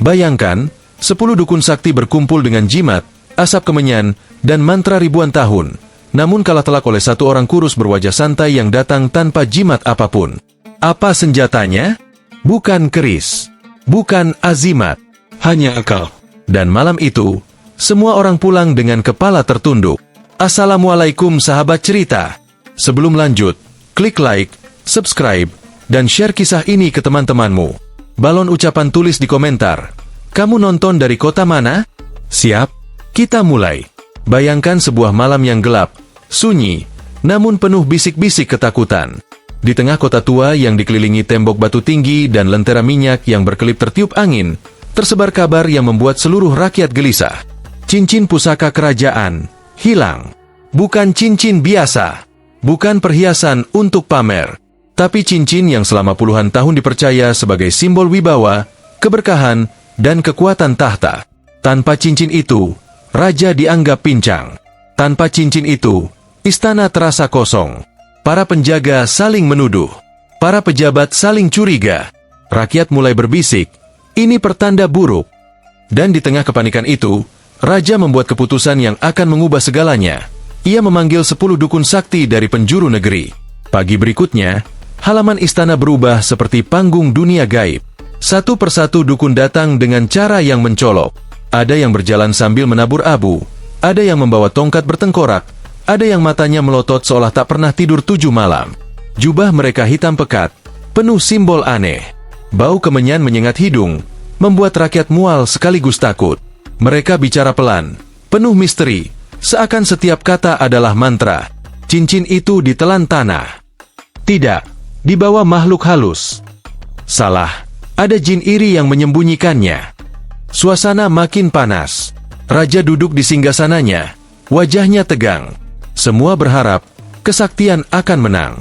Bayangkan, 10 dukun sakti berkumpul dengan jimat, asap kemenyan, dan mantra ribuan tahun, namun kalah telak oleh satu orang kurus berwajah santai yang datang tanpa jimat apapun. Apa senjatanya? Bukan keris, bukan azimat, hanya akal. Dan malam itu, semua orang pulang dengan kepala tertunduk. Assalamualaikum sahabat cerita. Sebelum lanjut, klik like, subscribe, dan share kisah ini ke teman-temanmu. Balon ucapan tulis di komentar. Kamu nonton dari kota mana? Siap? Kita mulai. Bayangkan sebuah malam yang gelap, sunyi, namun penuh bisik-bisik ketakutan. Di tengah kota tua yang dikelilingi tembok batu tinggi dan lentera minyak yang berkelip tertiup angin, tersebar kabar yang membuat seluruh rakyat gelisah. Cincin pusaka kerajaan hilang. Bukan cincin biasa, bukan perhiasan untuk pamer, tapi cincin yang selama puluhan tahun dipercaya sebagai simbol wibawa, keberkahan, dan kekuatan tahta. Tanpa cincin itu, raja dianggap pincang. Tanpa cincin itu, istana terasa kosong. Para penjaga saling menuduh. Para pejabat saling curiga. Rakyat mulai berbisik, ini pertanda buruk. Dan di tengah kepanikan itu, raja membuat keputusan yang akan mengubah segalanya. Ia memanggil 10 dukun sakti dari penjuru negeri. Pagi berikutnya, halaman istana berubah seperti panggung dunia gaib. Satu persatu dukun datang dengan cara yang mencolok. Ada yang berjalan sambil menabur abu, ada yang membawa tongkat bertengkorak, ada yang matanya melotot seolah tak pernah tidur 7 malam. Jubah mereka hitam pekat, penuh simbol aneh. Bau kemenyan menyengat hidung, membuat rakyat mual sekaligus takut. Mereka bicara pelan, penuh misteri, seakan setiap kata adalah mantra. Cincin itu ditelan tanah. Tidak, dibawa makhluk halus. Salah, ada jin iri yang menyembunyikannya. Suasana makin panas. Raja duduk di singgasananya, wajahnya tegang. Semua berharap kesaktian akan menang.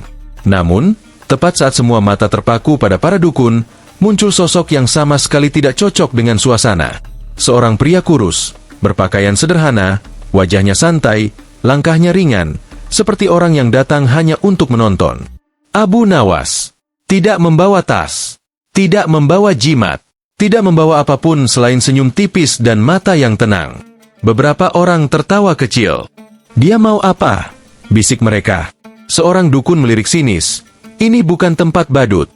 Namun, tepat saat semua mata terpaku pada para dukun, muncul sosok yang sama sekali tidak cocok dengan suasana. Seorang pria kurus, berpakaian sederhana, wajahnya santai, langkahnya ringan, seperti orang yang datang hanya untuk menonton. Abu Nawas tidak membawa tas, tidak membawa jimat, tidak membawa apapun selain senyum tipis dan mata yang tenang. Beberapa orang tertawa kecil. Dia mau apa? Bisik mereka. Seorang dukun melirik sinis. Ini bukan tempat badut.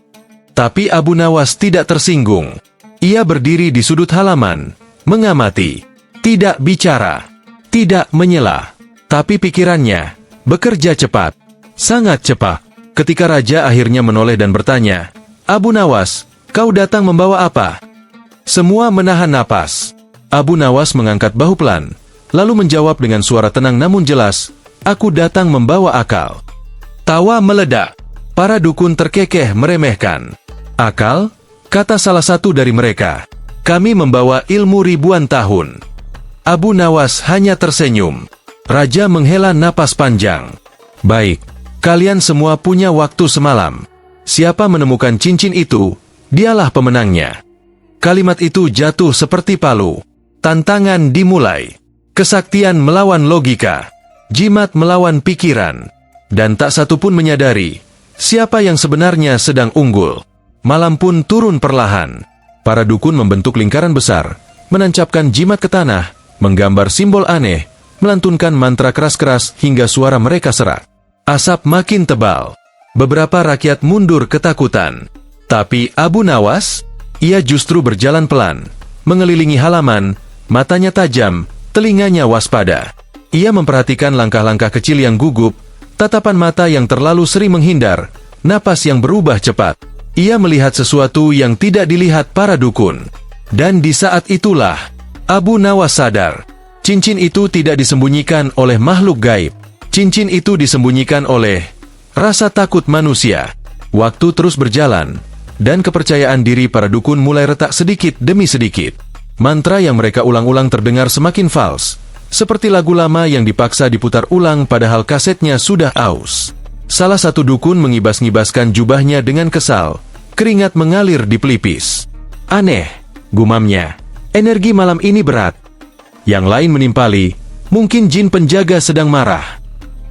Tapi Abu Nawas tidak tersinggung. Ia berdiri di sudut halaman, mengamati. Tidak bicara, tidak menyela. Tapi pikirannya bekerja cepat, sangat cepat. Ketika raja akhirnya menoleh dan bertanya, Abu Nawas, kau datang membawa apa? Semua menahan napas. Abu Nawas mengangkat bahu pelan, lalu menjawab dengan suara tenang namun jelas, aku datang membawa akal. Tawa meledak. Para dukun terkekeh meremehkan. Akal? Kata salah satu dari mereka. Kami membawa ilmu ribuan tahun. Abu Nawas hanya tersenyum. Raja menghela napas panjang. Baik, kalian semua punya waktu semalam. Siapa menemukan cincin itu, dialah pemenangnya. Kalimat itu jatuh seperti palu. Tantangan dimulai. Kesaktian melawan logika. Jimat melawan pikiran. Dan tak satu pun menyadari siapa yang sebenarnya sedang unggul. Malam pun turun perlahan. Para dukun membentuk lingkaran besar, menancapkan jimat ke tanah, menggambar simbol aneh, melantunkan mantra keras-keras hingga suara mereka serak. Asap makin tebal. Beberapa rakyat mundur ketakutan. Tapi Abu Nawas, ia justru berjalan pelan, mengelilingi halaman, matanya tajam, telinganya waspada. Ia memperhatikan langkah-langkah kecil yang gugup, tatapan mata yang terlalu sering menghindar, napas yang berubah cepat. Ia melihat sesuatu yang tidak dilihat para dukun. Dan di saat itulah, Abu Nawas sadar. Cincin itu tidak disembunyikan oleh makhluk gaib. Cincin itu disembunyikan oleh rasa takut manusia. Waktu terus berjalan, dan kepercayaan diri para dukun mulai retak sedikit demi sedikit. Mantra yang mereka ulang-ulang terdengar semakin fals, seperti lagu lama yang dipaksa diputar ulang padahal kasetnya sudah aus. Salah satu dukun mengibas-ngibaskan jubahnya dengan kesal, keringat mengalir di pelipis. Aneh, gumamnya, energi malam ini berat. Yang lain menimpali, mungkin jin penjaga sedang marah.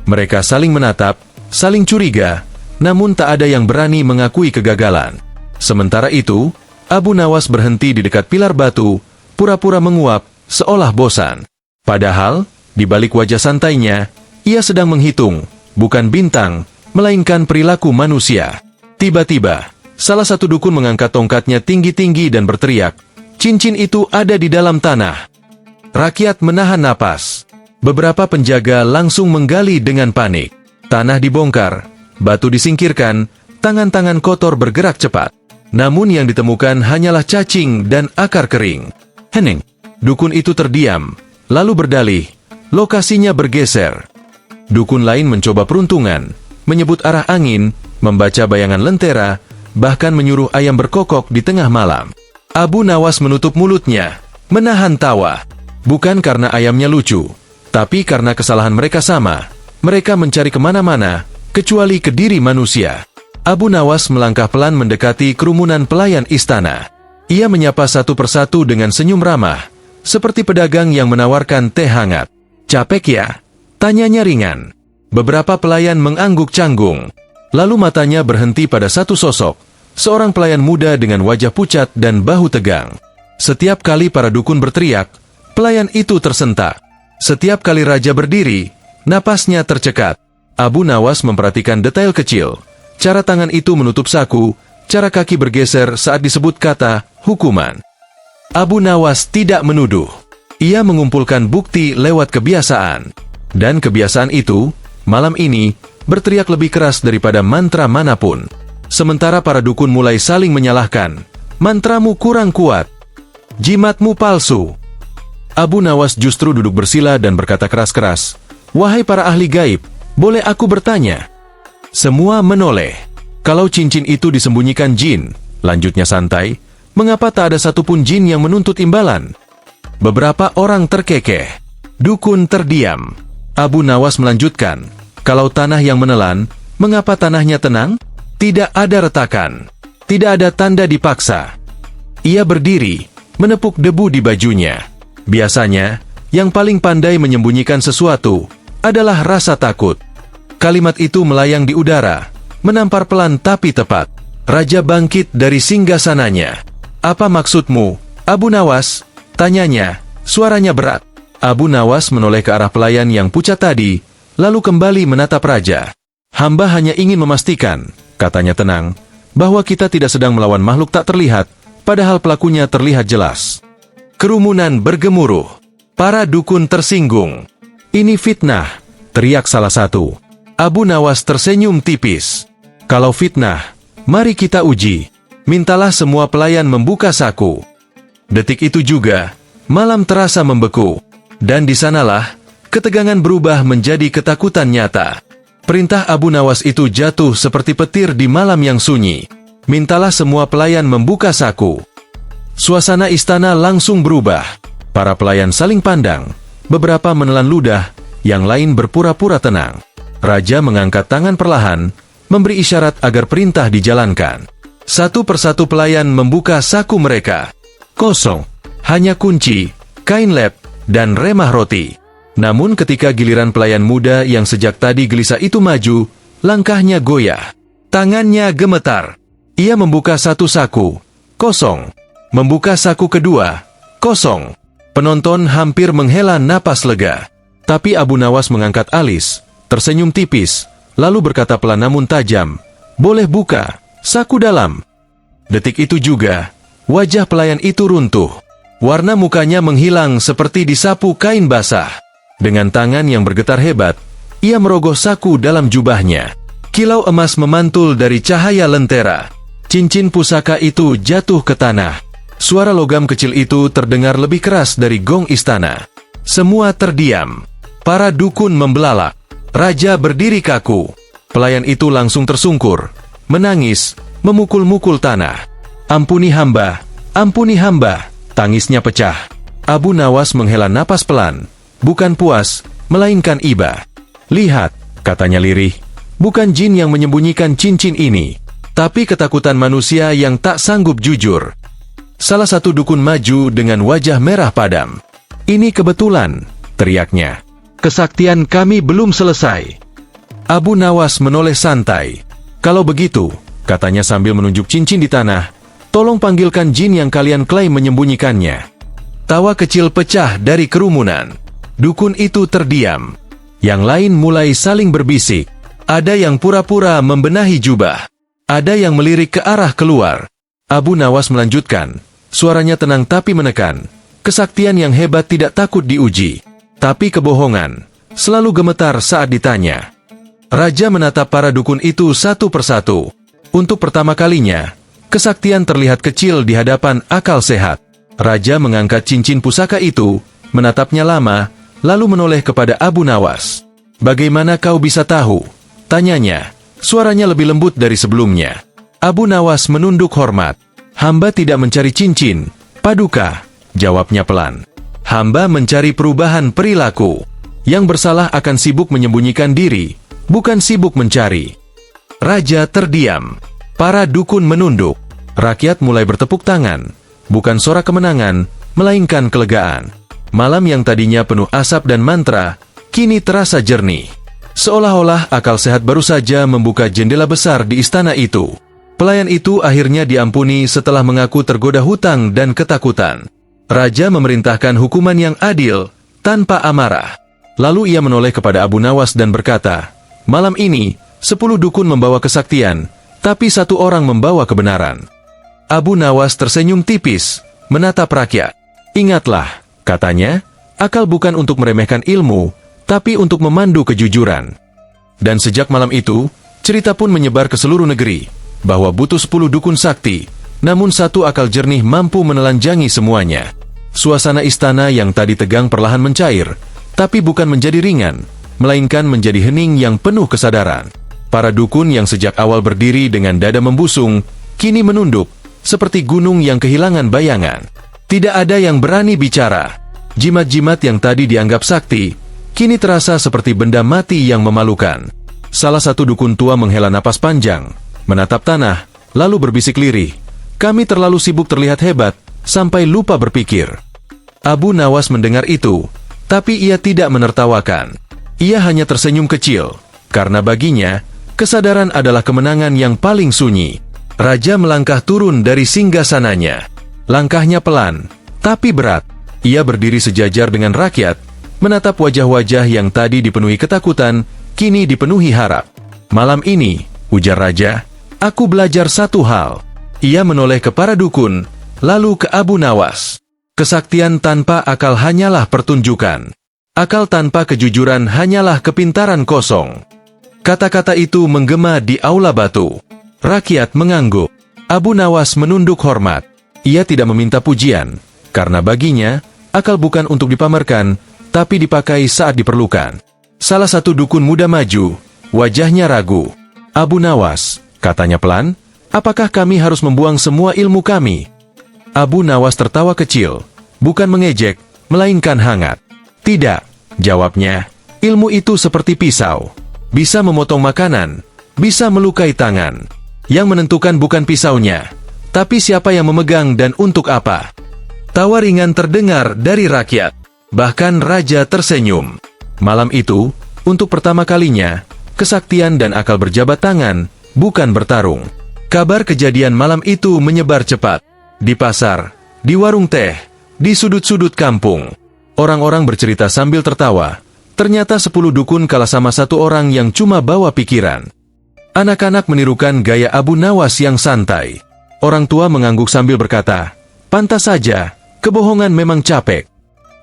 Mereka saling menatap, saling curiga, namun tak ada yang berani mengakui kegagalan. Sementara itu, Abu Nawas berhenti di dekat pilar batu, pura-pura menguap, seolah bosan. Padahal, di balik wajah santainya, ia sedang menghitung, bukan bintang, melainkan perilaku manusia. Tiba-tiba, salah satu dukun mengangkat tongkatnya tinggi-tinggi dan berteriak, "Cincin itu ada di dalam tanah." Rakyat menahan napas. Beberapa penjaga langsung menggali dengan panik. Tanah dibongkar, batu disingkirkan, tangan-tangan kotor bergerak cepat. Namun yang ditemukan hanyalah cacing dan akar kering. Hening. Dukun itu terdiam, lalu berdalih, lokasinya bergeser. Dukun lain mencoba peruntungan, menyebut arah angin, membaca bayangan lentera, bahkan menyuruh ayam berkokok di tengah malam. Abu Nawas menutup mulutnya, menahan tawa. Bukan karena ayamnya lucu, tapi karena kesalahan mereka sama. Mereka mencari kemana-mana, kecuali ke diri manusia. Abu Nawas melangkah pelan mendekati kerumunan pelayan istana. Ia menyapa satu persatu dengan senyum ramah, seperti pedagang yang menawarkan teh hangat. "Capek ya?" tanyanya ringan. Beberapa pelayan mengangguk canggung. Lalu matanya berhenti pada satu sosok, seorang pelayan muda dengan wajah pucat dan bahu tegang. Setiap kali para dukun berteriak, pelayan itu tersentak. Setiap kali raja berdiri, napasnya tercekat. Abu Nawas memperhatikan detail kecil. Cara tangan itu menutup saku, cara kaki bergeser saat disebut kata hukuman. Abu Nawas tidak menuduh. Ia mengumpulkan bukti lewat kebiasaan. Dan kebiasaan itu, malam ini, berteriak lebih keras daripada mantra manapun. Sementara para dukun mulai saling menyalahkan. "Mantramu kurang kuat. Jimatmu palsu." Abu Nawas justru duduk bersila dan berkata keras-keras, "Wahai para ahli gaib, boleh aku bertanya?" Semua menoleh. "Kalau cincin itu disembunyikan jin," lanjutnya santai, "mengapa tak ada satupun jin yang menuntut imbalan?" Beberapa orang terkekeh. Dukun terdiam. Abu Nawas melanjutkan, "Kalau tanah yang menelan, mengapa tanahnya tenang? Tidak ada retakan. Tidak ada tanda dipaksa." Ia berdiri, menepuk debu di bajunya. Biasanya, yang paling pandai menyembunyikan sesuatu adalah rasa takut. Kalimat itu melayang di udara, menampar pelan tapi tepat. Raja bangkit dari singgasananya. "Apa maksudmu, Abu Nawas?" tanyanya, suaranya berat. Abu Nawas menoleh ke arah pelayan yang pucat tadi, lalu kembali menatap raja. "Hamba hanya ingin memastikan," katanya tenang, "bahwa kita tidak sedang melawan makhluk tak terlihat, padahal pelakunya terlihat jelas." Kerumunan bergemuruh. Para dukun tersinggung. "Ini fitnah," teriak salah satu. Abu Nawas tersenyum tipis. "Kalau fitnah, mari kita uji." Mintalah semua pelayan membuka saku. Detik itu juga, malam terasa membeku. Dan di sanalah, ketegangan berubah menjadi ketakutan nyata. Perintah Abu Nawas itu jatuh seperti petir di malam yang sunyi. Mintalah semua pelayan membuka saku. Suasana istana langsung berubah. Para pelayan saling pandang. Beberapa menelan ludah, yang lain berpura-pura tenang. Raja mengangkat tangan perlahan, memberi isyarat agar perintah dijalankan. Satu persatu pelayan membuka saku mereka. Kosong. Hanya kunci, kain lep, dan remah roti. Namun ketika giliran pelayan muda yang sejak tadi gelisah itu maju, langkahnya goyah. Tangannya gemetar. Ia membuka satu saku. Kosong. Membuka saku kedua. Kosong. Penonton hampir menghela napas lega. Tapi Abu Nawas mengangkat alis, tersenyum tipis, lalu berkata pelan namun tajam, "Boleh buka, saku dalam." Detik itu juga, wajah pelayan itu runtuh. Warna mukanya menghilang seperti disapu kain basah. Dengan tangan yang bergetar hebat, ia merogoh saku dalam jubahnya. Kilau emas memantul dari cahaya lentera. Cincin pusaka itu jatuh ke tanah. Suara logam kecil itu terdengar lebih keras dari gong istana. Semua terdiam. Para dukun membelalak. Raja berdiri kaku. Pelayan itu langsung tersungkur, menangis, memukul-mukul tanah. "Ampuni hamba, ampuni hamba," tangisnya pecah. Abu Nawas menghela napas pelan, bukan puas, melainkan iba. "Lihat," katanya lirih, "bukan jin yang menyembunyikan cincin ini, tapi ketakutan manusia yang tak sanggup jujur." Salah satu dukun maju dengan wajah merah padam. "Ini kebetulan," teriaknya. "Kesaktian kami belum selesai." Abu Nawas menoleh santai. "Kalau begitu," katanya sambil menunjuk cincin di tanah, Tolong panggilkan jin yang kalian klaim menyembunyikannya. Tawa kecil pecah dari kerumunan. Dukun itu terdiam. Yang lain mulai saling berbisik. Ada yang pura-pura membenahi jubah. Ada yang melirik ke arah keluar. Abu Nawas melanjutkan. Suaranya tenang tapi menekan. Kesaktian yang hebat tidak takut diuji. Tapi kebohongan selalu gemetar saat ditanya. Raja menatap para dukun itu satu persatu. Untuk pertama kalinya, kesaktian terlihat kecil di hadapan akal sehat. Raja mengangkat cincin pusaka itu, menatapnya lama, lalu menoleh kepada Abu Nawas. Bagaimana kau bisa tahu? Tanyanya, suaranya lebih lembut dari sebelumnya. Abu Nawas menunduk hormat. Hamba tidak mencari cincin, paduka, jawabnya pelan. Hamba mencari perubahan perilaku. Yang bersalah akan sibuk menyembunyikan diri, bukan sibuk mencari. Raja terdiam. Para dukun menunduk. Rakyat mulai bertepuk tangan. Bukan sorak kemenangan, melainkan kelegaan. Malam yang tadinya penuh asap dan mantra, kini terasa jernih. Seolah-olah akal sehat baru saja membuka jendela besar di istana itu. Pelayan itu akhirnya diampuni setelah mengaku tergoda hutang dan ketakutan. Raja memerintahkan hukuman yang adil, tanpa amarah. Lalu ia menoleh kepada Abu Nawas dan berkata, malam ini, 10 dukun membawa kesaktian, tapi 1 orang membawa kebenaran. Abu Nawas tersenyum tipis, menatap rakyat. Ingatlah, katanya, akal bukan untuk meremehkan ilmu, tapi untuk memandu kejujuran. Dan sejak malam itu, cerita pun menyebar ke seluruh negeri, bahwa butuh 10 dukun sakti, namun 1 akal jernih mampu menelanjangi semuanya. Suasana istana yang tadi tegang perlahan mencair, tapi bukan menjadi ringan, melainkan menjadi hening yang penuh kesadaran. Para dukun yang sejak awal berdiri dengan dada membusung, kini menunduk, seperti gunung yang kehilangan bayangan. Tidak ada yang berani bicara. Jimat-jimat yang tadi dianggap sakti, kini terasa seperti benda mati yang memalukan. Salah satu dukun tua menghela napas panjang, menatap tanah, lalu berbisik lirih. Kami terlalu sibuk terlihat hebat, sampai lupa berpikir. Abu Nawas mendengar itu, tapi ia tidak menertawakan. Ia hanya tersenyum kecil, karena baginya, kesadaran adalah kemenangan yang paling sunyi. Raja melangkah turun dari singgasananya. Langkahnya pelan, tapi berat. Ia berdiri sejajar dengan rakyat, menatap wajah-wajah yang tadi dipenuhi ketakutan, kini dipenuhi harap. Malam ini, ujar Raja, aku belajar 1 hal. Ia menoleh ke para dukun, lalu ke Abu Nawas. Kesaktian tanpa akal hanyalah pertunjukan. Akal tanpa kejujuran hanyalah kepintaran kosong. Kata-kata itu menggema di aula batu. Rakyat mengangguk. Abu Nawas menunduk hormat. Ia tidak meminta pujian, karena baginya, akal bukan untuk dipamerkan, tapi dipakai saat diperlukan. Salah satu dukun muda maju, wajahnya ragu. Abu Nawas, katanya pelan, apakah kami harus membuang semua ilmu kami? Abu Nawas tertawa kecil, bukan mengejek, melainkan hangat. Tidak, jawabnya, ilmu itu seperti pisau. Bisa memotong makanan, bisa melukai tangan. Yang menentukan bukan pisaunya, tapi siapa yang memegang dan untuk apa. Tawa ringan terdengar dari rakyat. Bahkan Raja tersenyum. Malam itu, untuk pertama kalinya, kesaktian dan akal berjabat tangan, bukan bertarung. Kabar kejadian malam itu menyebar cepat. Di pasar, di warung teh, di sudut-sudut kampung. Orang-orang bercerita sambil tertawa. Ternyata 10 dukun kalah sama 1 orang yang cuma bawa pikiran. Anak-anak menirukan gaya Abu Nawas yang santai. Orang tua mengangguk sambil berkata, pantas saja, kebohongan memang capek.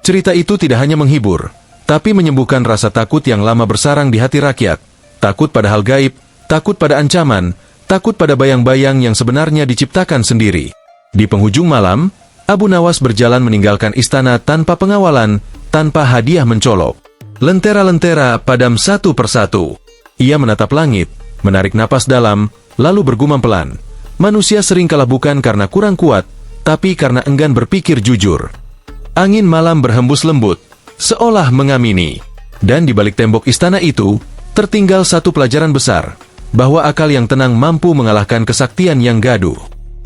Cerita itu tidak hanya menghibur, tapi menyembuhkan rasa takut yang lama bersarang di hati rakyat. Takut pada hal gaib, takut pada ancaman, takut pada bayang-bayang yang sebenarnya diciptakan sendiri. Di penghujung malam, Abu Nawas berjalan meninggalkan istana tanpa pengawalan, tanpa hadiah mencolok. Lentera-lentera padam satu persatu. Ia menatap langit, menarik napas dalam, lalu bergumam pelan. Manusia sering kalah bukan karena kurang kuat, tapi karena enggan berpikir jujur. Angin malam berhembus lembut, seolah mengamini. Dan di balik tembok istana itu, tertinggal satu pelajaran besar, bahwa akal yang tenang mampu mengalahkan kesaktian yang gaduh.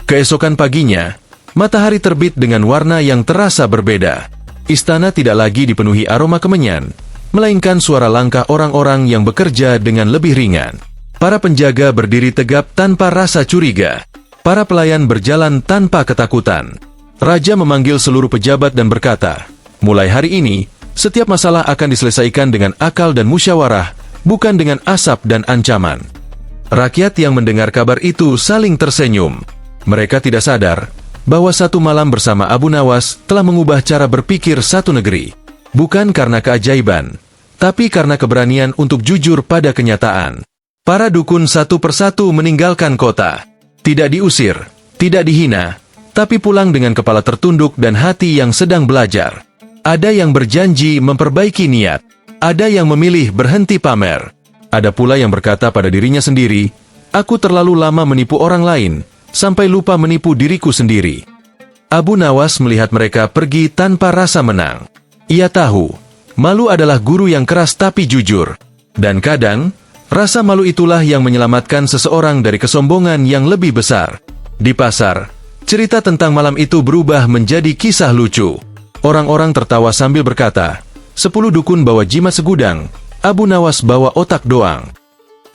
Keesokan paginya, matahari terbit dengan warna yang terasa berbeda. Istana tidak lagi dipenuhi aroma kemenyan, melainkan suara langkah orang-orang yang bekerja dengan lebih ringan. Para penjaga berdiri tegap tanpa rasa curiga. Para pelayan berjalan tanpa ketakutan. Raja memanggil seluruh pejabat dan berkata, "Mulai hari ini, setiap masalah akan diselesaikan dengan akal dan musyawarah, bukan dengan asap dan ancaman." Rakyat yang mendengar kabar itu saling tersenyum. Mereka tidak sadar bahwa satu malam bersama Abu Nawas telah mengubah cara berpikir satu negeri. Bukan karena keajaiban, tapi karena keberanian untuk jujur pada kenyataan. Para dukun satu persatu meninggalkan kota. Tidak diusir, tidak dihina, tapi pulang dengan kepala tertunduk dan hati yang sedang belajar. Ada yang berjanji memperbaiki niat. Ada yang memilih berhenti pamer. Ada pula yang berkata pada dirinya sendiri, "Aku terlalu lama menipu orang lain, sampai lupa menipu diriku sendiri." Abu Nawas melihat mereka pergi tanpa rasa menang. Ia tahu, malu adalah guru yang keras tapi jujur. Dan kadang, rasa malu itulah yang menyelamatkan seseorang dari kesombongan yang lebih besar. Di pasar, cerita tentang malam itu berubah menjadi kisah lucu. Orang-orang tertawa sambil berkata, 10 dukun bawa jimat segudang, Abu Nawas bawa otak doang.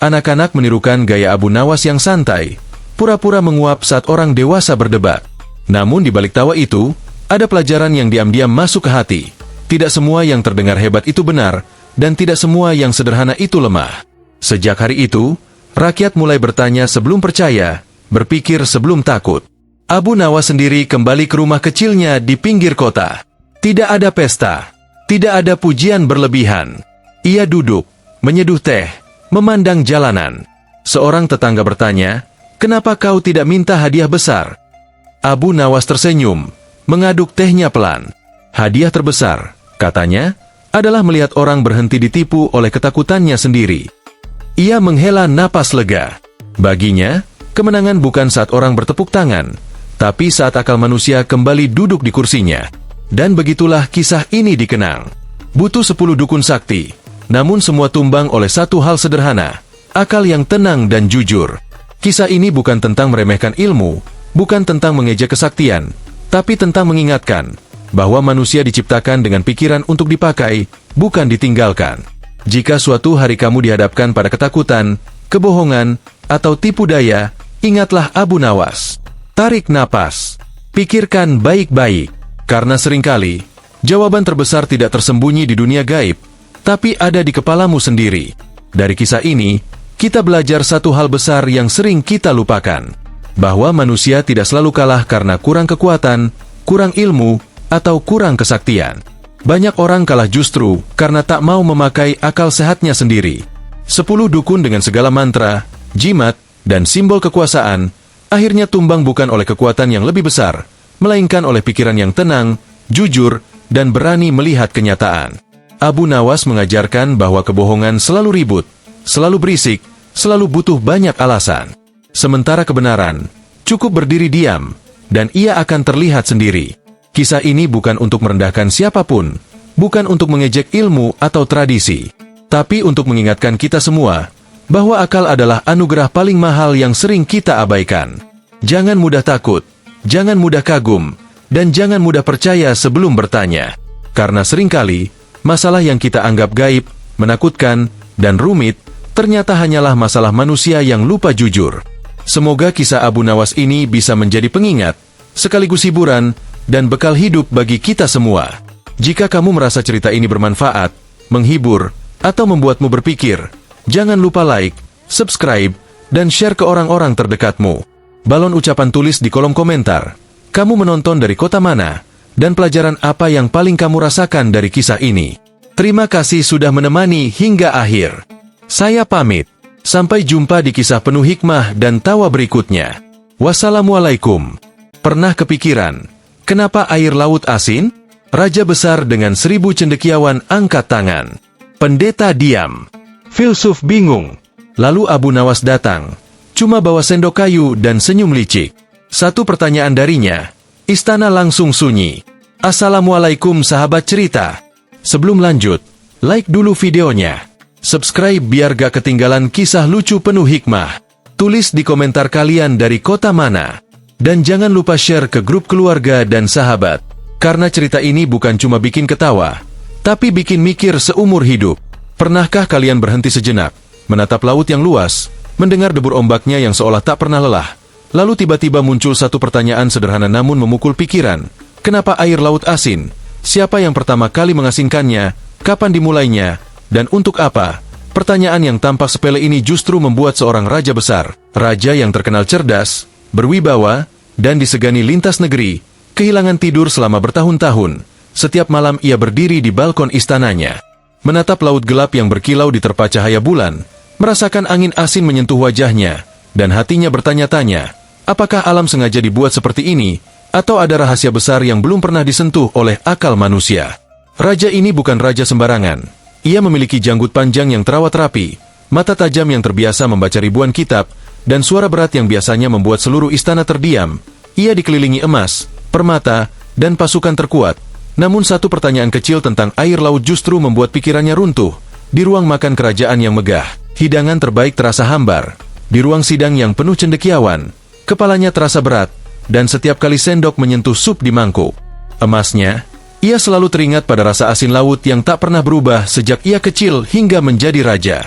Anak-anak menirukan gaya Abu Nawas yang santai, pura-pura menguap saat orang dewasa berdebat. Namun di balik tawa itu, ada pelajaran yang diam-diam masuk ke hati. Tidak semua yang terdengar hebat itu benar, dan tidak semua yang sederhana itu lemah. Sejak hari itu, rakyat mulai bertanya sebelum percaya, berpikir sebelum takut. Abu Nawas sendiri kembali ke rumah kecilnya di pinggir kota. Tidak ada pesta, tidak ada pujian berlebihan. Ia duduk, menyeduh teh, memandang jalanan. Seorang tetangga bertanya, "Kenapa kau tidak minta hadiah besar?" Abu Nawas tersenyum, mengaduk tehnya pelan. "Hadiah terbesar," katanya, "adalah melihat orang berhenti ditipu oleh ketakutannya sendiri." Ia menghela napas lega. Baginya, kemenangan bukan saat orang bertepuk tangan, tapi saat akal manusia kembali duduk di kursinya. Dan begitulah kisah ini dikenang. Butuh 10 dukun sakti, namun semua tumbang oleh satu hal sederhana, akal yang tenang dan jujur. Kisah ini bukan tentang meremehkan ilmu, bukan tentang mengejek kesaktian, tapi tentang mengingatkan bahwa manusia diciptakan dengan pikiran untuk dipakai, bukan ditinggalkan. Jika suatu hari kamu dihadapkan pada ketakutan, kebohongan, atau tipu daya, ingatlah Abu Nawas. Tarik napas. Pikirkan baik-baik. Karena seringkali, jawaban terbesar tidak tersembunyi di dunia gaib, tapi ada di kepalamu sendiri. Dari kisah ini, kita belajar satu hal besar yang sering kita lupakan. Bahwa manusia tidak selalu kalah karena kurang kekuatan, kurang ilmu, atau kurang kesaktian. Banyak orang kalah justru karena tak mau memakai akal sehatnya sendiri. 10 dukun dengan segala mantra, jimat, dan simbol kekuasaan, akhirnya tumbang bukan oleh kekuatan yang lebih besar, melainkan oleh pikiran yang tenang, jujur, dan berani melihat kenyataan. Abu Nawas mengajarkan bahwa kebohongan selalu ribut, selalu berisik, selalu butuh banyak alasan. Sementara kebenaran cukup berdiri diam, dan ia akan terlihat sendiri. Kisah ini bukan untuk merendahkan siapapun, bukan untuk mengejek ilmu atau tradisi, tapi untuk mengingatkan kita semua bahwa akal adalah anugerah paling mahal yang sering kita abaikan. Jangan mudah takut, jangan mudah kagum, dan jangan mudah percaya sebelum bertanya. Karena seringkali, masalah yang kita anggap gaib, menakutkan, dan rumit, ternyata hanyalah masalah manusia yang lupa jujur. Semoga kisah Abu Nawas ini bisa menjadi pengingat, sekaligus hiburan, dan bekal hidup bagi kita semua. Jika kamu merasa cerita ini bermanfaat, menghibur, atau membuatmu berpikir, jangan lupa like, subscribe, dan share ke orang-orang terdekatmu. Balon ucapan tulis di kolom komentar, kamu menonton dari kota mana, dan pelajaran apa yang paling kamu rasakan dari kisah ini. Terima kasih sudah menemani hingga akhir. Saya pamit. Sampai jumpa di kisah penuh hikmah dan tawa berikutnya. Wassalamualaikum. Pernah kepikiran, kenapa air laut asin? Raja besar dengan 1000 cendekiawan angkat tangan. Pendeta diam. Filsuf bingung. Lalu Abu Nawas datang. Cuma bawa sendok kayu dan senyum licik. Satu pertanyaan darinya. Istana langsung sunyi. Assalamualaikum sahabat cerita. Sebelum lanjut, like dulu videonya. Subscribe biar gak ketinggalan kisah lucu penuh hikmah. Tulis di komentar kalian dari kota mana. Dan jangan lupa share ke grup keluarga dan sahabat. Karena cerita ini bukan cuma bikin ketawa, tapi bikin mikir seumur hidup. Pernahkah kalian berhenti sejenak, menatap laut yang luas, mendengar debur ombaknya yang seolah tak pernah lelah, Lalu tiba-tiba muncul satu pertanyaan sederhana namun memukul pikiran. Kenapa air laut asin? Siapa yang pertama kali mengasinkannya? Kapan dimulainya? Dan untuk apa? Pertanyaan yang tampak sepele ini justru membuat seorang raja besar, raja yang terkenal cerdas, berwibawa, dan disegani lintas negeri, kehilangan tidur selama bertahun-tahun. Setiap malam ia berdiri di balkon istananya, menatap laut gelap yang berkilau diterpa cahaya bulan, merasakan angin asin menyentuh wajahnya, dan hatinya bertanya-tanya, apakah alam sengaja dibuat seperti ini, atau ada rahasia besar yang belum pernah disentuh oleh akal manusia? Raja ini bukan raja sembarangan. Ia memiliki janggut panjang yang terawat rapi, mata tajam yang terbiasa membaca ribuan kitab, dan suara berat yang biasanya membuat seluruh istana terdiam. Ia dikelilingi emas, permata, dan pasukan terkuat. Namun satu pertanyaan kecil tentang air laut justru membuat pikirannya runtuh. Di ruang makan kerajaan yang megah, hidangan terbaik terasa hambar. Di ruang sidang yang penuh cendekiawan, kepalanya terasa berat, dan setiap kali sendok menyentuh sup di mangkuk emasnya, ia selalu teringat pada rasa asin laut yang tak pernah berubah sejak ia kecil hingga menjadi raja.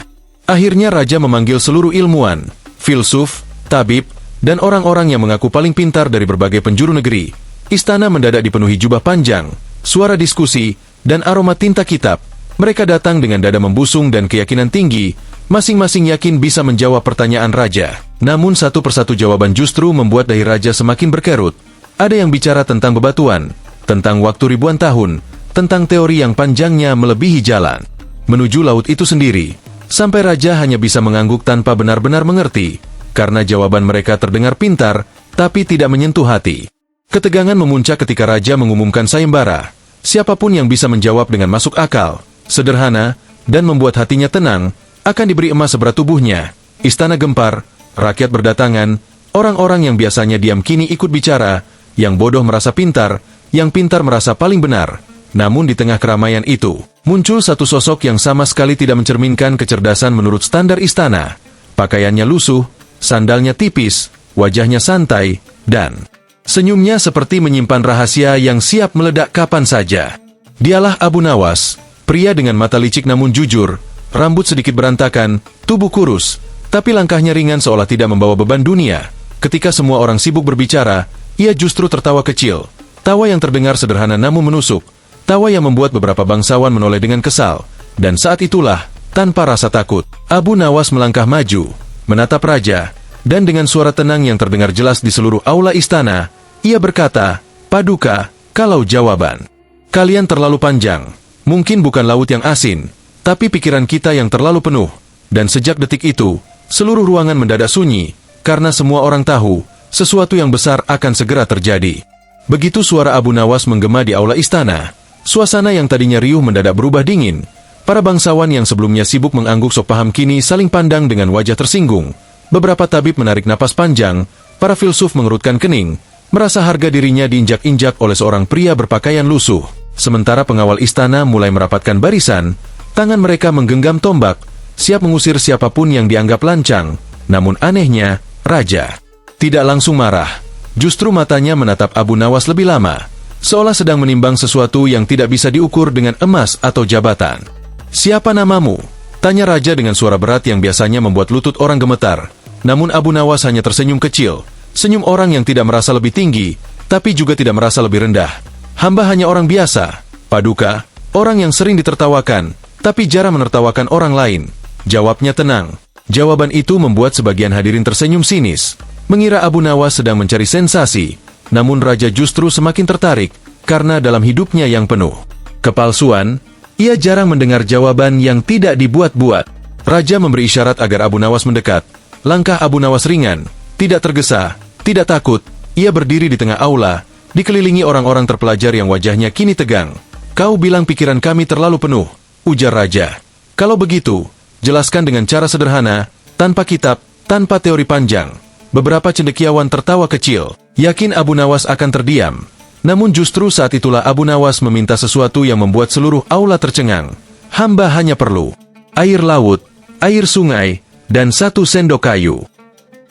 Akhirnya raja memanggil seluruh ilmuwan, filsuf, tabib, dan orang-orang yang mengaku paling pintar dari berbagai penjuru negeri. Istana mendadak dipenuhi jubah panjang, suara diskusi, dan aroma tinta kitab. Mereka datang dengan dada membusung dan keyakinan tinggi, masing-masing yakin bisa menjawab pertanyaan raja. Namun satu persatu jawaban justru membuat dahi raja semakin berkerut. Ada yang bicara tentang bebatuan, tentang waktu ribuan tahun, tentang teori yang panjangnya melebihi jalan menuju laut itu sendiri, sampai raja hanya bisa mengangguk tanpa benar-benar mengerti, karena jawaban mereka terdengar pintar, tapi tidak menyentuh hati. Ketegangan memuncak ketika raja mengumumkan sayembara. Siapapun yang bisa menjawab dengan masuk akal, sederhana, dan membuat hatinya tenang, akan diberi emas seberat tubuhnya. Istana gempar, rakyat berdatangan, orang-orang yang biasanya diam kini ikut bicara, yang bodoh merasa pintar, yang pintar merasa paling benar. Namun di tengah keramaian itu, muncul satu sosok yang sama sekali tidak mencerminkan kecerdasan menurut standar istana. Pakaiannya lusuh, sandalnya tipis, wajahnya santai, dan senyumnya seperti menyimpan rahasia yang siap meledak kapan saja. Dialah Abu Nawas, pria dengan mata licik namun jujur, rambut sedikit berantakan, tubuh kurus, tapi langkahnya ringan seolah tidak membawa beban dunia. Ketika semua orang sibuk berbicara, ia justru tertawa kecil. Tawa yang terdengar sederhana namun menusuk, tawa yang membuat beberapa bangsawan menoleh dengan kesal, dan saat itulah, tanpa rasa takut, Abu Nawas melangkah maju, menatap raja, dan dengan suara tenang yang terdengar jelas di seluruh aula istana, ia berkata, Paduka, kalau jawaban kalian terlalu panjang, mungkin bukan laut yang asin, tapi pikiran kita yang terlalu penuh. Dan sejak detik itu, seluruh ruangan mendadak sunyi, karena semua orang tahu, sesuatu yang besar akan segera terjadi. Begitu suara Abu Nawas menggema di aula istana, suasana yang tadinya riuh mendadak berubah dingin. Para bangsawan yang sebelumnya sibuk mengangguk sok paham kini saling pandang dengan wajah tersinggung. Beberapa tabib menarik napas panjang, para filsuf mengerutkan kening, merasa harga dirinya diinjak-injak oleh seorang pria berpakaian lusuh. Sementara pengawal istana mulai merapatkan barisan, tangan mereka menggenggam tombak, siap mengusir siapapun yang dianggap lancang. Namun anehnya, raja tidak langsung marah. Justru matanya menatap Abu Nawas lebih lama, seolah sedang menimbang sesuatu yang tidak bisa diukur dengan emas atau jabatan. Siapa namamu? Tanya raja dengan suara berat yang biasanya membuat lutut orang gemetar. Namun Abu Nawas hanya tersenyum kecil, senyum orang yang tidak merasa lebih tinggi, tapi juga tidak merasa lebih rendah. Hamba hanya orang biasa, Paduka, orang yang sering ditertawakan, tapi jarang menertawakan orang lain. Jawabnya tenang. Jawaban itu membuat sebagian hadirin tersenyum sinis, mengira Abu Nawas sedang mencari sensasi, namun raja justru semakin tertarik, karena dalam hidupnya yang penuh kepalsuan, ia jarang mendengar jawaban yang tidak dibuat-buat. Raja memberi isyarat agar Abu Nawas mendekat. Langkah Abu Nawas ringan, tidak tergesa, tidak takut. Ia berdiri di tengah aula, dikelilingi orang-orang terpelajar yang wajahnya kini tegang. Kau bilang pikiran kami terlalu penuh, ujar raja. Kalau begitu, jelaskan dengan cara sederhana, tanpa kitab, tanpa teori panjang. Beberapa cendekiawan tertawa kecil, yakin Abu Nawas akan terdiam. Namun justru saat itulah Abu Nawas meminta sesuatu yang membuat seluruh aula tercengang. Hamba hanya perlu air laut, air sungai, dan 1 sendok kayu.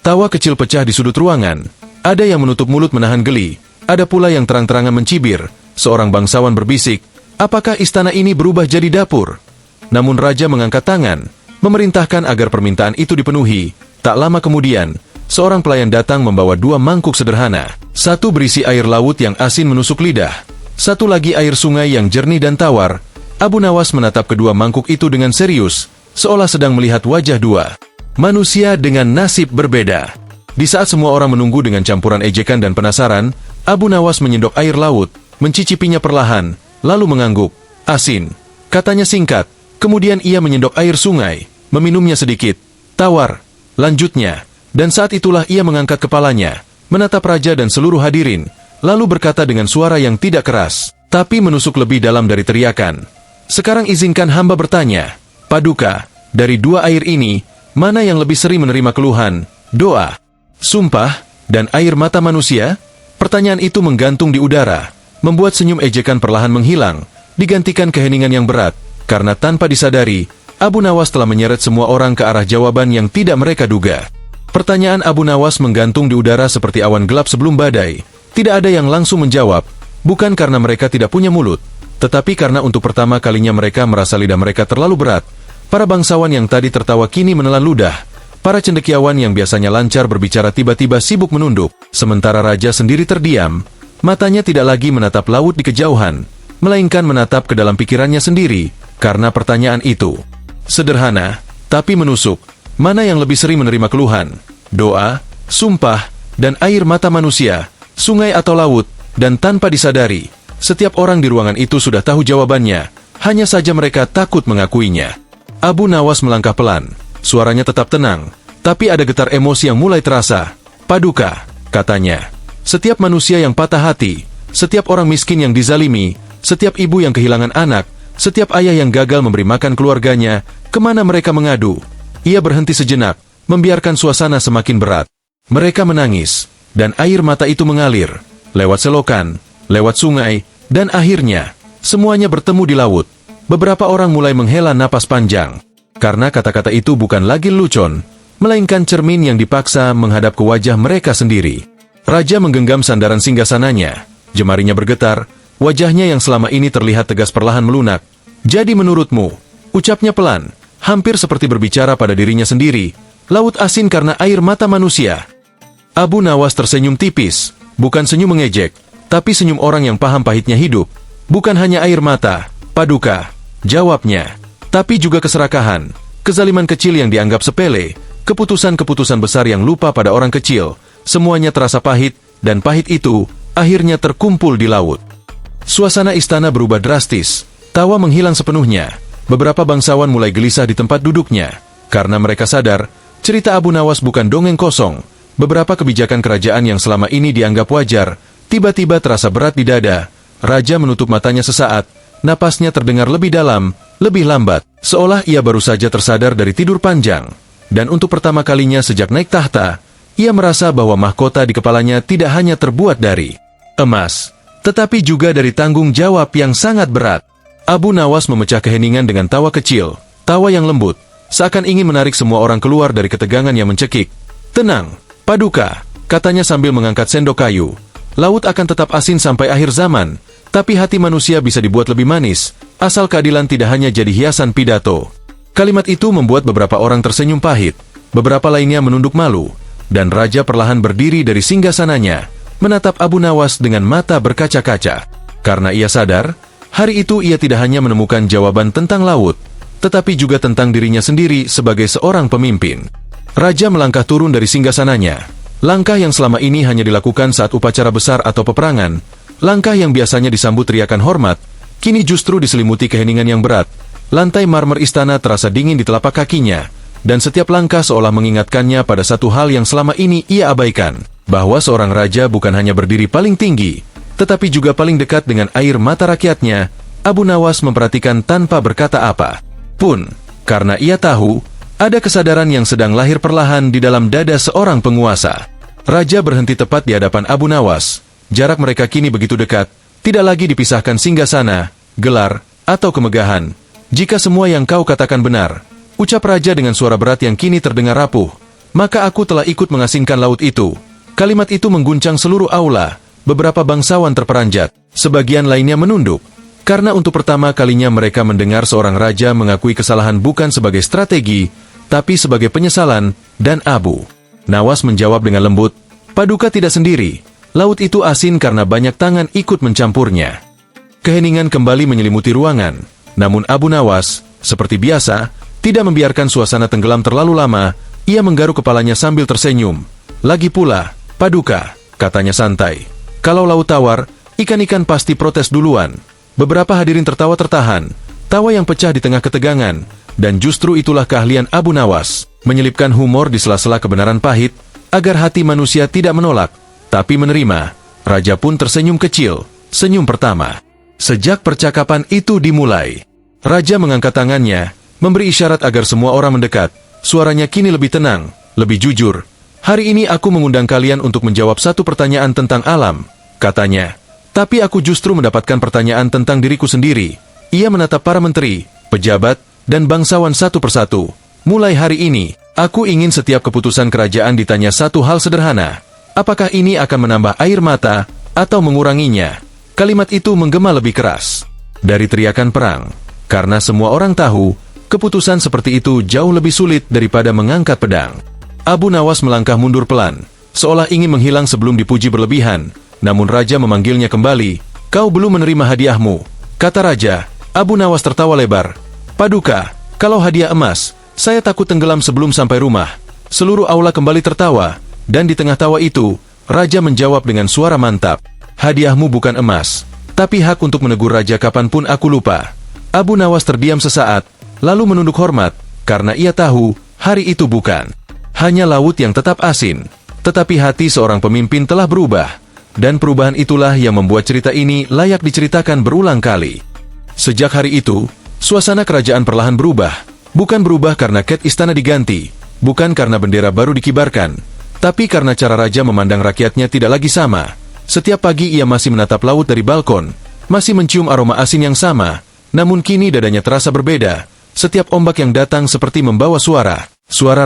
Tawa kecil pecah di sudut ruangan. Ada yang menutup mulut menahan geli, ada pula yang terang-terangan mencibir. Seorang bangsawan berbisik, apakah istana ini berubah jadi dapur? Namun raja mengangkat tangan, memerintahkan agar permintaan itu dipenuhi. Tak lama kemudian, seorang pelayan datang membawa 2 mangkuk sederhana. Satu berisi air laut yang asin menusuk lidah, satu lagi air sungai yang jernih dan tawar. Abu Nawas menatap kedua mangkuk itu dengan serius, seolah sedang melihat wajah 2 manusia dengan nasib berbeda. Di saat semua orang menunggu dengan campuran ejekan dan penasaran, Abu Nawas menyendok air laut, mencicipinya perlahan, lalu mengangguk. Asin, katanya singkat. Kemudian ia menyendok air sungai, meminumnya sedikit. Tawar, lanjutnya. Dan saat itulah ia mengangkat kepalanya, menatap raja dan seluruh hadirin, lalu berkata dengan suara yang tidak keras, tapi menusuk lebih dalam dari teriakan. Sekarang izinkan hamba bertanya, Paduka, dari 2 air ini, mana yang lebih sering menerima keluhan, doa, sumpah, dan air mata manusia? Pertanyaan itu menggantung di udara, membuat senyum ejekan perlahan menghilang, digantikan keheningan yang berat, karena tanpa disadari, Abu Nawas telah menyeret semua orang ke arah jawaban yang tidak mereka duga. Pertanyaan Abu Nawas menggantung di udara seperti awan gelap sebelum badai. Tidak ada yang langsung menjawab, bukan karena mereka tidak punya mulut, tetapi karena untuk pertama kalinya mereka merasa lidah mereka terlalu berat. Para bangsawan yang tadi tertawa kini menelan ludah. Para cendekiawan yang biasanya lancar berbicara tiba-tiba sibuk menunduk, sementara raja sendiri terdiam. Matanya tidak lagi menatap laut di kejauhan, melainkan menatap ke dalam pikirannya sendiri, karena pertanyaan itu sederhana, tapi menusuk. Mana yang lebih sering menerima keluhan? Doa, sumpah, dan air mata manusia, sungai atau laut, dan tanpa disadari, setiap orang di ruangan itu sudah tahu jawabannya, hanya saja mereka takut mengakuinya. Abu Nawas melangkah pelan, suaranya tetap tenang, tapi ada getar emosi yang mulai terasa. Paduka, katanya, setiap manusia yang patah hati, setiap orang miskin yang dizalimi, setiap ibu yang kehilangan anak, setiap ayah yang gagal memberi makan keluarganya, kemana mereka mengadu? Ia berhenti sejenak, membiarkan suasana semakin berat. Mereka menangis, dan air mata itu mengalir, lewat selokan, lewat sungai, dan akhirnya, semuanya bertemu di laut. Beberapa orang mulai menghela napas panjang, karena kata-kata itu bukan lagi lelucon, melainkan cermin yang dipaksa menghadap ke wajah mereka sendiri. Raja menggenggam sandaran singgasananya, jemarinya bergetar, wajahnya yang selama ini terlihat tegas perlahan melunak. Jadi menurutmu, ucapnya pelan, hampir seperti berbicara pada dirinya sendiri, laut asin karena air mata manusia. Abu Nawas tersenyum tipis, bukan senyum mengejek, tapi senyum orang yang paham pahitnya hidup. Bukan hanya air mata, Paduka, jawabnya, tapi juga keserakahan, kezaliman kecil yang dianggap sepele, keputusan-keputusan besar yang lupa pada orang kecil, semuanya terasa pahit, dan pahit itu, akhirnya terkumpul di laut. Suasana istana berubah drastis, tawa menghilang sepenuhnya. Beberapa bangsawan mulai gelisah di tempat duduknya, karena mereka sadar, cerita Abu Nawas bukan dongeng kosong. Beberapa kebijakan kerajaan yang selama ini dianggap wajar, tiba-tiba terasa berat di dada. Raja menutup matanya sesaat, napasnya terdengar lebih dalam, lebih lambat, seolah ia baru saja tersadar dari tidur panjang. Dan untuk pertama kalinya sejak naik tahta, ia merasa bahwa mahkota di kepalanya tidak hanya terbuat dari emas, tetapi juga dari tanggung jawab yang sangat berat. Abu Nawas memecah keheningan dengan tawa kecil, tawa yang lembut, seakan ingin menarik semua orang keluar dari ketegangan yang mencekik. Tenang, Paduka, katanya sambil mengangkat sendok kayu. Laut akan tetap asin sampai akhir zaman, tapi hati manusia bisa dibuat lebih manis, asal keadilan tidak hanya jadi hiasan pidato. Kalimat itu membuat beberapa orang tersenyum pahit, beberapa lainnya menunduk malu, dan raja perlahan berdiri dari singgasananya, menatap Abu Nawas dengan mata berkaca-kaca. Karena ia sadar, hari itu ia tidak hanya menemukan jawaban tentang laut, tetapi juga tentang dirinya sendiri sebagai seorang pemimpin. Raja melangkah turun dari singgasananya. Langkah yang selama ini hanya dilakukan saat upacara besar atau peperangan, langkah yang biasanya disambut teriakan hormat, kini justru diselimuti keheningan yang berat. Lantai marmer istana terasa dingin di telapak kakinya, dan setiap langkah seolah mengingatkannya pada satu hal yang selama ini ia abaikan, bahwa seorang raja bukan hanya berdiri paling tinggi, tetapi juga paling dekat dengan air mata rakyatnya. Abu Nawas memperhatikan tanpa berkata apa pun, karena ia tahu, ada kesadaran yang sedang lahir perlahan di dalam dada seorang penguasa. Raja berhenti tepat di hadapan Abu Nawas. Jarak mereka kini begitu dekat, tidak lagi dipisahkan singgasana, gelar, atau kemegahan. Jika semua yang kau katakan benar, ucap raja dengan suara berat yang kini terdengar rapuh, maka aku telah ikut mengasingkan laut itu. Kalimat itu mengguncang seluruh aula. Beberapa bangsawan terperanjat, sebagian lainnya menunduk, karena untuk pertama kalinya mereka mendengar seorang raja mengakui kesalahan bukan sebagai strategi, tapi sebagai penyesalan dan abu. Nawas menjawab dengan lembut, Paduka tidak sendiri. Laut itu asin karena banyak tangan ikut mencampurnya. Keheningan kembali menyelimuti ruangan. Namun Abu Nawas, seperti biasa, tidak membiarkan suasana tenggelam terlalu lama. Ia menggaruk kepalanya sambil tersenyum. Lagi pula, Paduka, katanya santai. Kalau laut tawar, ikan-ikan pasti protes duluan. Beberapa hadirin tertawa tertahan. Tawa yang pecah di tengah ketegangan. Dan justru itulah keahlian Abu Nawas. Menyelipkan humor di sela-sela kebenaran pahit, agar hati manusia tidak menolak, tapi menerima. Raja pun tersenyum kecil, senyum pertama. Sejak percakapan itu dimulai, Raja mengangkat tangannya, memberi isyarat agar semua orang mendekat. Suaranya kini lebih tenang, lebih jujur. Hari ini aku mengundang kalian untuk menjawab satu pertanyaan tentang alam, katanya. Tapi aku justru mendapatkan pertanyaan tentang diriku sendiri. Ia menatap para menteri, pejabat, dan bangsawan satu persatu. Mulai hari ini, aku ingin setiap keputusan kerajaan ditanya satu hal sederhana. Apakah ini akan menambah air mata, atau menguranginya? Kalimat itu menggema lebih keras dari teriakan perang. Karena semua orang tahu, keputusan seperti itu jauh lebih sulit daripada mengangkat pedang. Abu Nawas melangkah mundur pelan, seolah ingin menghilang sebelum dipuji berlebihan. Namun Raja memanggilnya kembali. Kau belum menerima hadiahmu, kata Raja. Abu Nawas tertawa lebar. Paduka, kalau hadiah emas, saya takut tenggelam sebelum sampai rumah. Seluruh aula kembali tertawa, dan di tengah tawa itu, Raja menjawab dengan suara mantap. Hadiahmu bukan emas, tapi hak untuk menegur Raja kapanpun aku lupa. Abu Nawas terdiam sesaat, lalu menunduk hormat, karena ia tahu, hari itu bukan hanya laut yang tetap asin, tetapi hati seorang pemimpin telah berubah. Dan perubahan itulah yang membuat cerita ini layak diceritakan berulang kali. Sejak hari itu, suasana kerajaan perlahan berubah. Bukan berubah karena ket istana diganti, bukan karena bendera baru dikibarkan, tapi karena cara Raja memandang rakyatnya tidak lagi sama. Setiap pagi ia masih menatap laut dari balkon, masih mencium aroma asin yang sama, namun kini dadanya terasa berbeda. Setiap ombak yang datang seperti membawa suara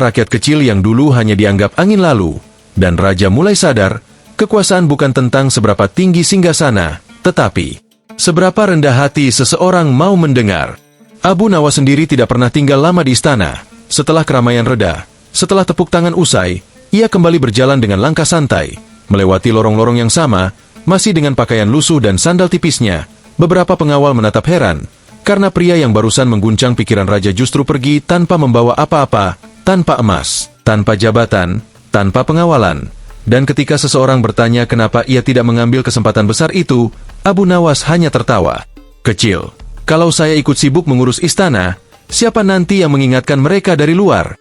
rakyat kecil yang dulu hanya dianggap angin lalu. Dan Raja mulai sadar, kekuasaan bukan tentang seberapa tinggi singgasana, tetapi seberapa rendah hati seseorang mau mendengar. Abu Nawas sendiri tidak pernah tinggal lama di istana. Setelah keramaian reda, setelah tepuk tangan usai, ia kembali berjalan dengan langkah santai, melewati lorong-lorong yang sama, masih dengan pakaian lusuh dan sandal tipisnya. Beberapa pengawal menatap heran, karena pria yang barusan mengguncang pikiran Raja justru pergi tanpa membawa apa-apa, tanpa emas, tanpa jabatan, tanpa pengawalan. Dan ketika seseorang bertanya kenapa ia tidak mengambil kesempatan besar itu, Abu Nawas hanya tertawa. Kecil, kalau saya ikut sibuk mengurus istana, siapa nanti yang mengingatkan mereka dari luar?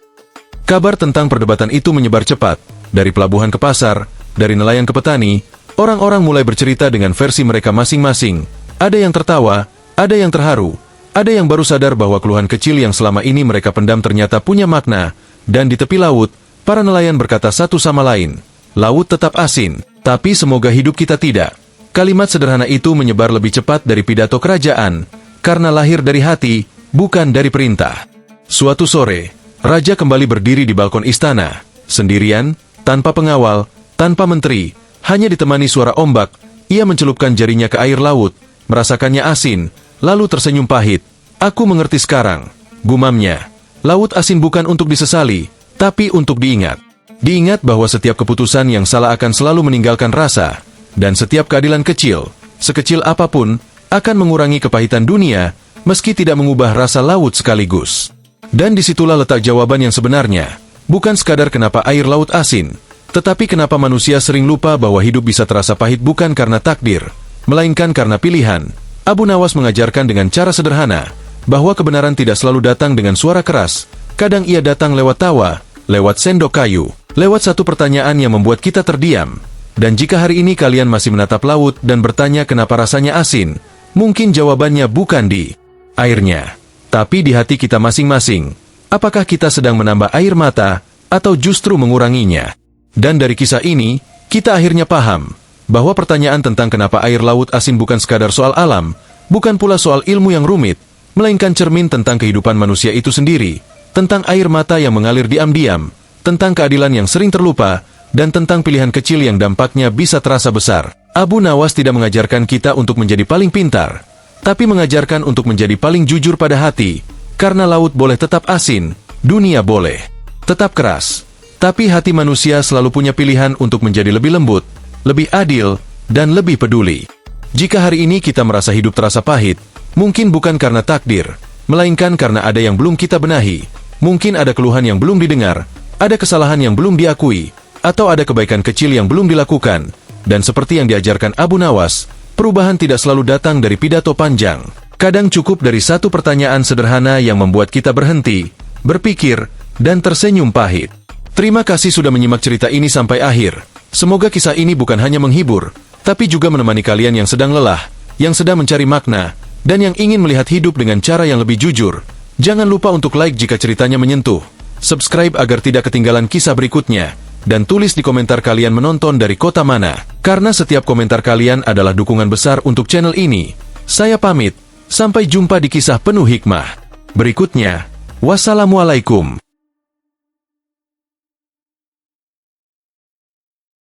Kabar tentang perdebatan itu menyebar cepat. Dari pelabuhan ke pasar, dari nelayan ke petani, orang-orang mulai bercerita dengan versi mereka masing-masing. Ada yang tertawa, ada yang terharu, ada yang baru sadar bahwa keluhan kecil yang selama ini mereka pendam ternyata punya makna. Dan di tepi laut, para nelayan berkata satu sama lain, laut tetap asin, tapi semoga hidup kita tidak. Kalimat sederhana itu menyebar lebih cepat dari pidato kerajaan, karena lahir dari hati, bukan dari perintah. Suatu sore, Raja kembali berdiri di balkon istana, sendirian, tanpa pengawal, tanpa menteri, hanya ditemani suara ombak. Ia mencelupkan jarinya ke air laut, merasakannya asin, lalu tersenyum pahit. Aku mengerti sekarang, gumamnya. Laut asin bukan untuk disesali, tapi untuk diingat. Diingat bahwa setiap keputusan yang salah akan selalu meninggalkan rasa, dan setiap keadilan kecil, sekecil apapun, akan mengurangi kepahitan dunia, meski tidak mengubah rasa laut sekaligus. Dan disitulah letak jawaban yang sebenarnya, bukan sekadar kenapa air laut asin, tetapi kenapa manusia sering lupa bahwa hidup bisa terasa pahit bukan karena takdir, melainkan karena pilihan. Abu Nawas mengajarkan dengan cara sederhana, bahwa kebenaran tidak selalu datang dengan suara keras, kadang ia datang lewat tawa, lewat sendok kayu, lewat satu pertanyaan yang membuat kita terdiam. Dan jika hari ini kalian masih menatap laut dan bertanya kenapa rasanya asin, mungkin jawabannya bukan di airnya, tapi di hati kita masing-masing. Apakah kita sedang menambah air mata, atau justru menguranginya? Dan dari kisah ini, kita akhirnya paham, bahwa pertanyaan tentang kenapa air laut asin bukan sekadar soal alam, bukan pula soal ilmu yang rumit, melainkan cermin tentang kehidupan manusia itu sendiri, tentang air mata yang mengalir diam-diam, tentang keadilan yang sering terlupa, dan tentang pilihan kecil yang dampaknya bisa terasa besar. Abu Nawas tidak mengajarkan kita untuk menjadi paling pintar, tapi mengajarkan untuk menjadi paling jujur pada hati, karena laut boleh tetap asin, dunia boleh tetap keras, Tapi hati manusia selalu punya pilihan untuk menjadi lebih lembut, lebih adil, dan lebih peduli. Jika hari ini kita merasa hidup terasa pahit, mungkin bukan karena takdir, melainkan karena ada yang belum kita benahi. Mungkin ada keluhan yang belum didengar, ada kesalahan yang belum diakui, atau ada kebaikan kecil yang belum dilakukan. Dan seperti yang diajarkan Abu Nawas, perubahan tidak selalu datang dari pidato panjang. Kadang cukup dari satu pertanyaan sederhana yang membuat kita berhenti, berpikir, dan tersenyum pahit. Terima kasih sudah menyimak cerita ini sampai akhir. Semoga kisah ini bukan hanya menghibur, tapi juga menemani kalian yang sedang lelah, yang sedang mencari makna, dan yang ingin melihat hidup dengan cara yang lebih jujur. Jangan lupa untuk like jika ceritanya menyentuh, subscribe agar tidak ketinggalan kisah berikutnya, dan tulis di komentar kalian menonton dari kota mana. Karena setiap komentar kalian adalah dukungan besar untuk channel ini. Saya pamit, sampai jumpa di kisah penuh hikmah berikutnya. Wassalamualaikum.